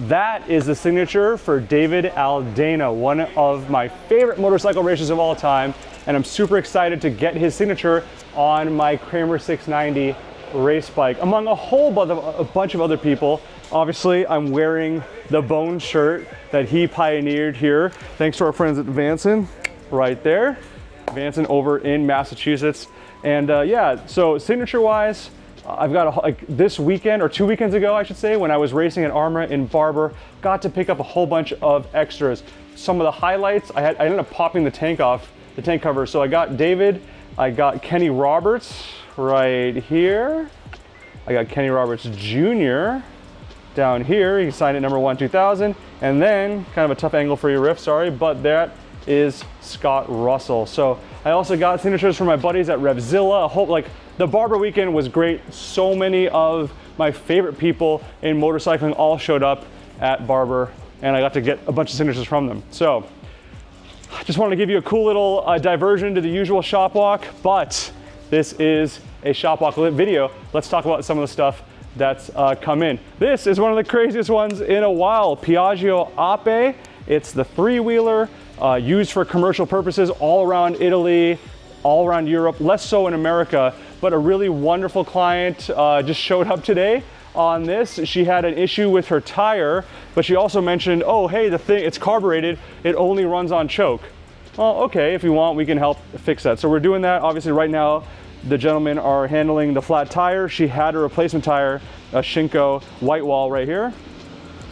That is the signature for David Aldana, one of my favorite motorcycle racers of all time, and I'm super excited to get his signature on my Kramer 690 race bike, among a bunch of other people. Obviously, I'm wearing the Bone shirt that he pioneered here, thanks to our friends at Vanson, right there. Vanson over in Massachusetts. And yeah, so signature-wise, I've got this weekend, or 2 weekends ago, I should say, when I was racing at Arma in Barber, got to pick up a whole bunch of extras. Some of the highlights, I ended up popping the tank off, the tank cover. So I got David, I got Kenny Roberts right here. I got Kenny Roberts Jr. down here. He signed at number 1, 2000. And then, kind of a tough angle for your riff, sorry, but that is Scott Russell. So I also got signatures from my buddies at Revzilla. I hope, like, the Barber weekend was great. So many of my favorite people in motorcycling all showed up at Barber, and I got to get a bunch of signatures from them. So I just wanted to give you a cool little diversion to the usual shop walk, but this is a shop walk video. Let's talk about some of the stuff that's come in. This is one of the craziest ones in a while. Piaggio Ape. It's the three-wheeler used for commercial purposes all around Italy, all around Europe, less so in America, but a really wonderful client just showed up today on this. She had an issue with her tire, but she also mentioned, oh, hey, the thing, it's carbureted, it only runs on choke. Well, okay, if you want, we can help fix that. So we're doing that. Obviously right now, the gentlemen are handling the flat tire. She had a replacement tire, a Shinko white wall right here.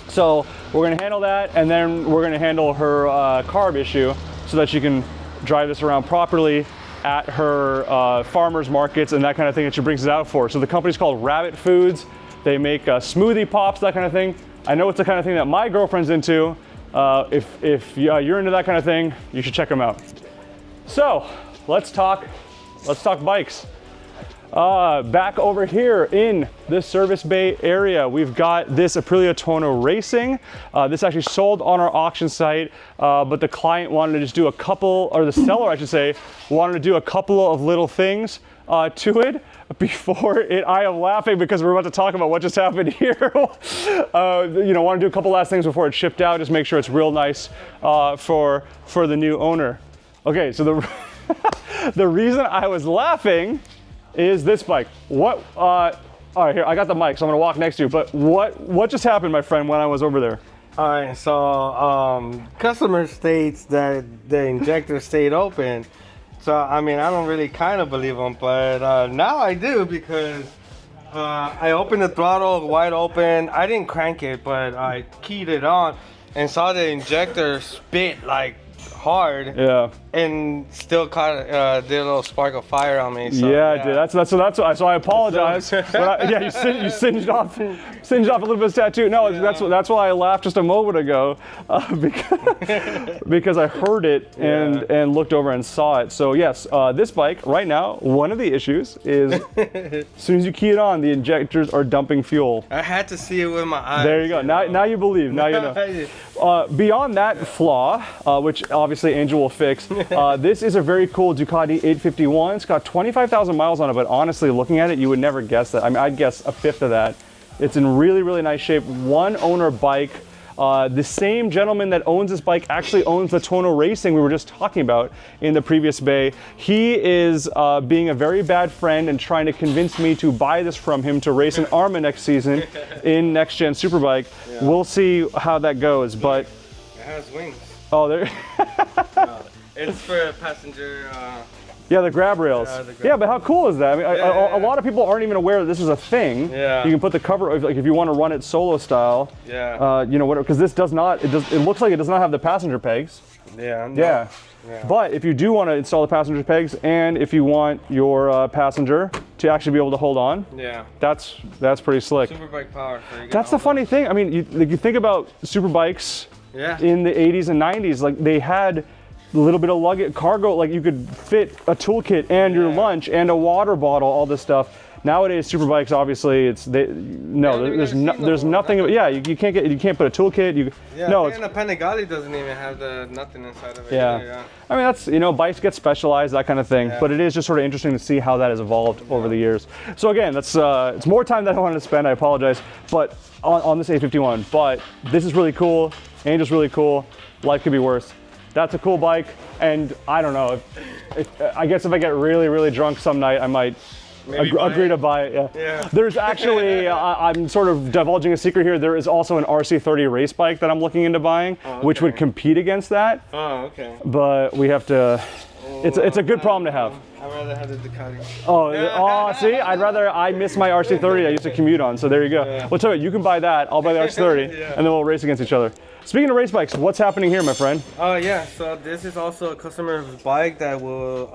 So we're gonna handle that, and then we're gonna handle her carb issue so that she can drive this around properly at her farmers markets and that kind of thing that she brings it out for. So the company's called Rabbit Foods. They make smoothie pops, that kind of thing. I know it's the kind of thing that my girlfriend's into. If you're into that kind of thing, you should check them out. So let's talk bikes. Back over here in the service bay area, we've got this Aprilia Tuono Racing. This actually sold on our auction site, but the client wanted to just do a couple, or the seller, I should say, wanted to do a couple of little things to it before it. I am laughing because we're about to talk about what just happened here. You know, want to do a couple last things before it's shipped out, just make sure it's real nice for the new owner. Okay, so the reason I was laughing is this bike. What, all right, here, I got the mic, so I'm gonna walk next to you, but what just happened, my friend, when I was over there? All right, so customer states that the injector stayed open. So, I mean, I don't really kind of believe them, but now I do, because I opened the throttle wide open. I didn't crank it, but I keyed it on and saw the injector spit like hard. Yeah. And still caught did a little spark of fire on me. So, yeah, dude. So I apologize. But yeah, you singed off a little bit of tattoo. No, yeah. that's why I laughed just a moment ago, because I heard it and looked over and saw it. So yes, this bike right now, one of the issues is as soon as you key it on, the injectors are dumping fuel. I had to see it with my eyes. There you go. Now you believe. Now you know. Beyond that flaw, which obviously Angel will fix. This is a very cool Ducati 851. It's got 25,000 miles on it, but honestly, looking at it, you would never guess that. I mean, I'd guess a fifth of that. It's in really, really nice shape. One owner bike. The same gentleman that owns this bike actually owns the Tuono Racing we were just talking about in the previous bay. He is being a very bad friend and trying to convince me to buy this from him to race in Arma next season in Next Gen Superbike. Yeah. We'll see how that goes, but... It has wings. Oh, there... It's for a passenger... Yeah, the grab rails. Yeah, but how cool is that? I mean, a lot of people aren't even aware that this is a thing. Yeah. You can put the cover, like if you want to run it solo style. Yeah. You know what? Because this does not. It looks like it does not have the passenger pegs. Yeah. No. Yeah. But if you do want to install the passenger pegs, and if you want your passenger to actually be able to hold on, that's pretty slick. Superbike power. That's the funny thing. I mean, you think about superbikes in the 80s and 90s, like they had a little bit of luggage, cargo, like you could fit a toolkit and your lunch and a water bottle, all this stuff. Nowadays, super bikes, obviously, there's nothing. Yeah, you can't put a toolkit. Yeah, and the Panigale doesn't even have nothing inside of it. Yeah. Either, yeah. I mean, that's, bikes get specialized, that kind of thing. Yeah. But it is just sort of interesting to see how that has evolved over the years. So again, that's it's more time than I wanted to spend. I apologize, but on this 851. But this is really cool. Angel's really cool. Life could be worse. That's a cool bike, and I don't know. I guess if I get really, really drunk some night, I might agree to buy it. Yeah. There's actually, I'm sort of divulging a secret here. There is also an RC30 race bike that I'm looking into buying, which would compete against that. Oh, okay. But we have to. It's a good problem to have. I'd rather have the Ducati. Oh, see, I miss my RC30 I used to commute on, so there you go. Yeah. Well, tell you, you can buy that, I'll buy the RC30, and then we'll race against each other. Speaking of race bikes, what's happening here, my friend? Yeah, so this is also a customer's bike that will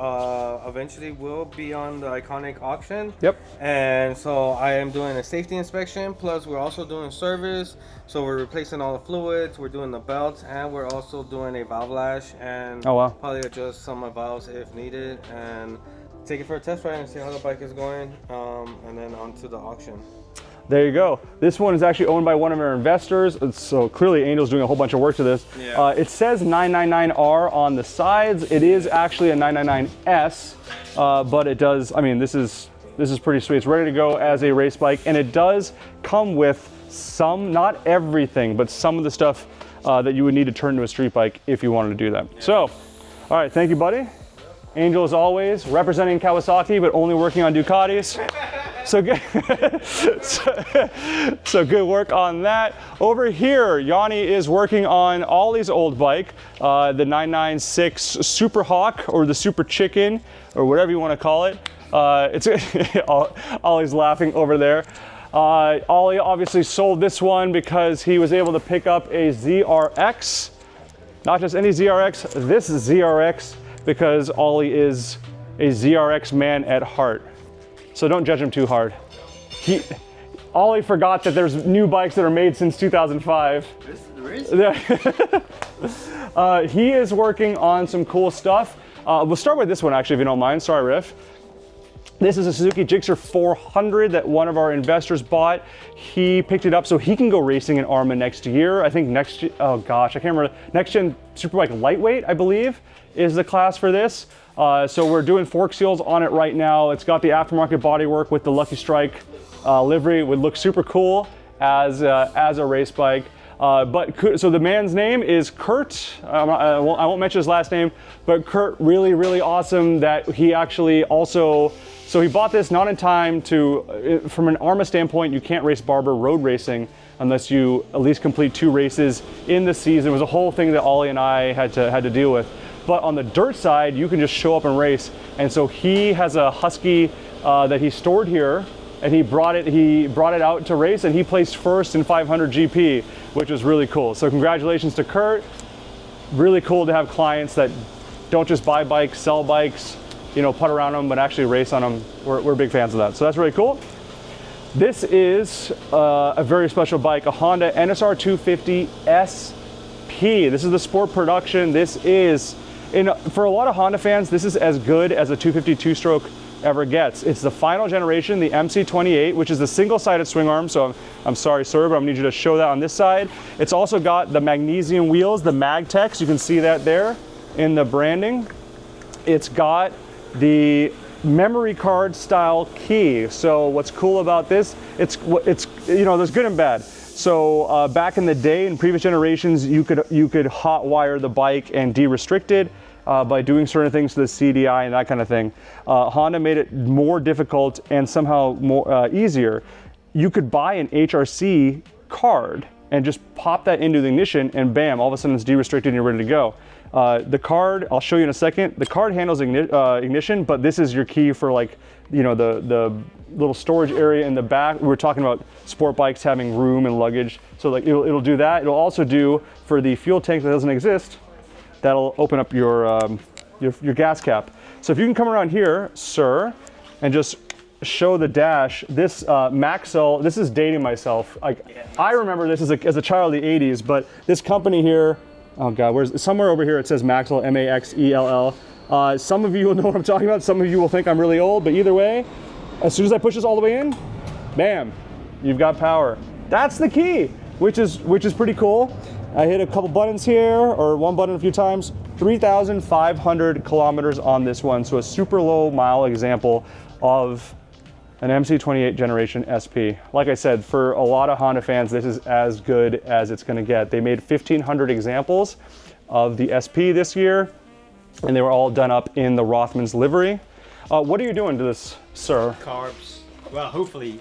eventually will be on the iconic auction. Yep. And so I am doing a safety inspection, plus we're also doing service. So we're replacing all the fluids, we're doing the belts, and we're also doing a valve lash, and probably adjust some of the valves if needed, and take it for a test ride and see how the bike is going, and then onto the auction. There you go. This one is actually owned by one of our investors, so clearly Angel's doing a whole bunch of work to this. Yeah. It says 999R on the sides. It is actually a 999S, but it does, I mean, this is pretty sweet. It's ready to go as a race bike, and it does come with some, not everything, but some of the stuff that you would need to turn into a street bike if you wanted to do that. Yeah. So, all right, thank you, buddy. Angel, as always, representing Kawasaki, but only working on Ducatis. So good, so good work on that. Over here, Yanni is working on Ollie's old bike, the 996 Super Hawk, or the Super Chicken, or whatever you want to call it. Ollie's laughing over there. Ollie obviously sold this one because he was able to pick up a ZRX. Not just any ZRX, this is ZRX, because Ollie is a ZRX man at heart. So don't judge him too hard. Ollie forgot that there's new bikes that are made since 2005. He is working on some cool stuff. We'll start with this one actually, if you don't mind. Sorry, Riff. This is a Suzuki Gixxer 400 that one of our investors bought. He picked it up so he can go racing in ARMA next year. I think oh gosh, I can't remember. Next Gen Superbike Lightweight, I believe, is the class for this. So we're doing fork seals on it right now. It's got the aftermarket bodywork with the Lucky Strike livery. It would look super cool as a race bike. So the man's name is Kurt. I won't mention his last name, but Kurt, really, really awesome that he actually also, so he bought this not in time to, from an ARMA standpoint, you can't race Barber road racing unless you at least complete 2 races in the season. It was a whole thing that Ollie and I had to deal with. But on the dirt side, you can just show up and race. And so he has a Husky that he stored here, and he brought it out to race, and he placed first in 500 GP, which was really cool. So congratulations to Kurt. Really cool to have clients that don't just buy bikes, sell bikes, putt around them, but actually race on them. We're big fans of that. So that's really cool. This is a very special bike, a Honda NSR 250 SP. This is the sport production. This is, for a lot of Honda fans, this is as good as a 250 two-stroke ever gets. It's the final generation, the MC28, which is the single-sided swing arm. So I'm sorry, sir, but I'm gonna need you to show that on this side. It's also got the magnesium wheels, the Magtex. You can see that there in the branding. It's got the memory card style key. So what's cool about this? It's there's good and bad. So back in the day, in previous generations, you could hot wire the bike and de-restrict it by doing certain things to the CDI and that kind of thing. Honda made it more difficult and somehow more easier. You could buy an HRC card and just pop that into the ignition, and bam, all of a sudden it's de-restricted and you're ready to go. The card, I'll show you in a second. The card handles ignition, but this is your key for the little storage area in the back. We were talking about sport bikes having room and luggage. So it'll do that. It'll also do for the fuel tank that doesn't exist, that'll open up your gas cap. So if you can come around here, sir, and just show the dash. This Maxell, this is dating myself. I remember this as a child of the 80s, but this company here, oh God, somewhere over here it says Maxell, M-A-X-E-L-L. Some of you will know what I'm talking about. Some of you will think I'm really old, but either way, as soon as I push this all the way in, bam, you've got power. That's the key, which is pretty cool. I hit a couple buttons here, or one button a few times. 3,500 kilometers on this one, so a super low mile example of an MC28 generation SP. Like I said, for a lot of Honda fans, this is as good as it's gonna get. They made 1,500 examples of the SP this year, and they were all done up in the Rothmans livery. What are you doing to this, sir? Carbs. Well, hopefully,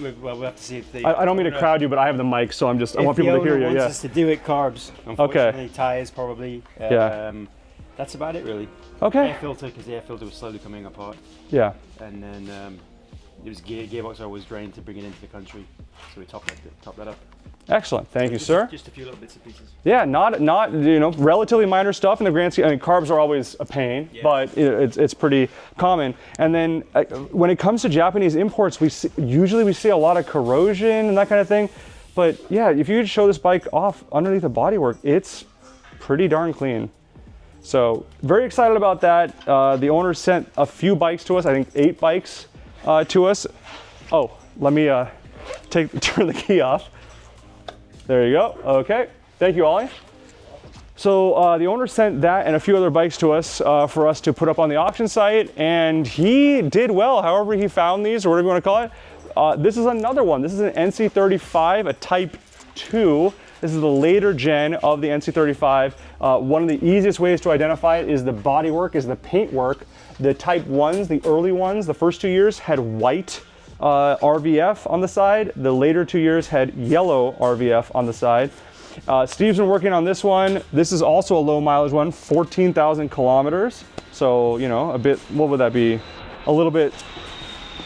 we'll have to see if they... I don't mean to crowd you, but I have the mic, so I want people to hear you. If the owner wants Yeah. us to do it, carbs. Unfortunately, tires probably. Yeah. That's about it, really. Okay. Air filter, because the air filter was slowly coming apart. Yeah. And then it was gearbox I always drained to bring it into the country, so we topped that up. Excellent. Thank you, sir. Just a few little bits and pieces. Yeah, not you know, relatively minor stuff in the grand scheme. I mean, carbs are always a pain, Yeah. but it's pretty common. And then when it comes to Japanese imports, usually we see a lot of corrosion and that kind of thing. But yeah, if you could show this bike off underneath the bodywork, it's pretty darn clean. So very excited about that. The owner sent a few bikes to us. I think 8 bikes to us. Oh, let me turn the key off. There you go. Okay. Thank you, Ollie. So the owner sent that and a few other bikes to us for us to put up on the auction site, and he did well. However he found these, or whatever you want to call it. This is another one. This is an NC35, a Type 2. This is the later gen of the NC35. One of the easiest ways to identify it is the bodywork, is the paintwork. The Type 1s, the early ones, the first 2 years had white RVF on the side. The later 2 years had yellow RVF on the side. Steve's been working on this one. This is also a low mileage one, 14,000 kilometers. So, you know, a bit, what would that be? A little bit,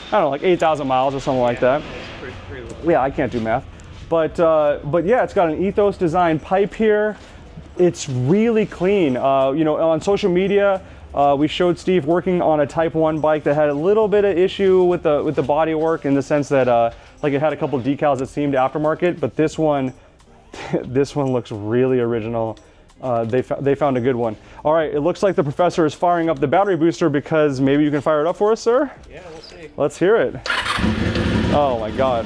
I don't know, like 8,000 miles or something like that. Pretty Yeah, I can't do math. But yeah, it's got an Ethos design pipe here. It's really clean. You know, on social media, we showed Steve working on a Type 1 bike that had a little bit of issue with the bodywork, in the sense that like it had a couple decals that seemed aftermarket, but this one looks really original. They found a good one. All right, it looks like the professor is firing up the battery booster, because maybe you can fire it up for us, sir? Yeah, we'll see. Let's hear it. Oh my God.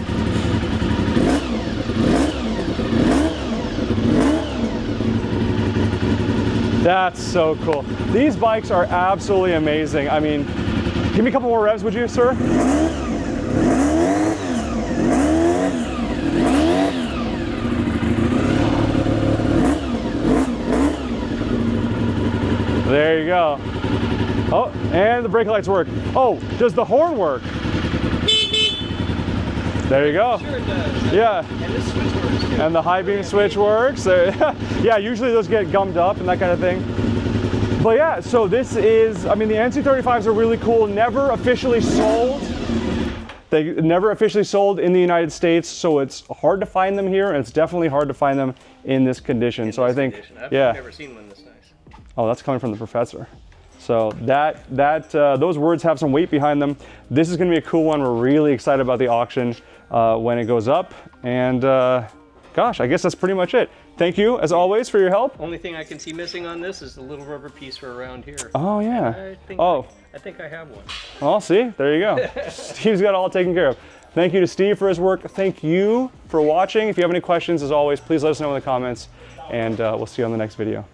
That's so cool. These bikes are absolutely amazing. I mean, give me a couple more revs, would you, sir? There you go. Oh, and the brake lights work. Oh, does the horn work? There you go. Sure it does. Yeah. And this switch works too. And the high beam switch works. Yeah, usually those get gummed up and that kind of thing. But yeah, so this is, I mean, the NC35s are really cool. Never officially sold. They never officially sold in the United States, so it's hard to find them here, and it's definitely hard to find them in this condition. So I think, yeah. I've never seen one this nice. Oh, that's coming from the professor. So those words have some weight behind them. This is going to be a cool one. We're really excited about the auction when it goes up. And gosh, I guess that's pretty much it. Thank you, as always, for your help. Only thing I can see missing on this is the little rubber piece for around here. Oh, yeah. I think I have one. Well, see, there you go. Steve's got it all taken care of. Thank you to Steve for his work. Thank you for watching. If you have any questions, as always, please let us know in the comments, and we'll see you on the next video.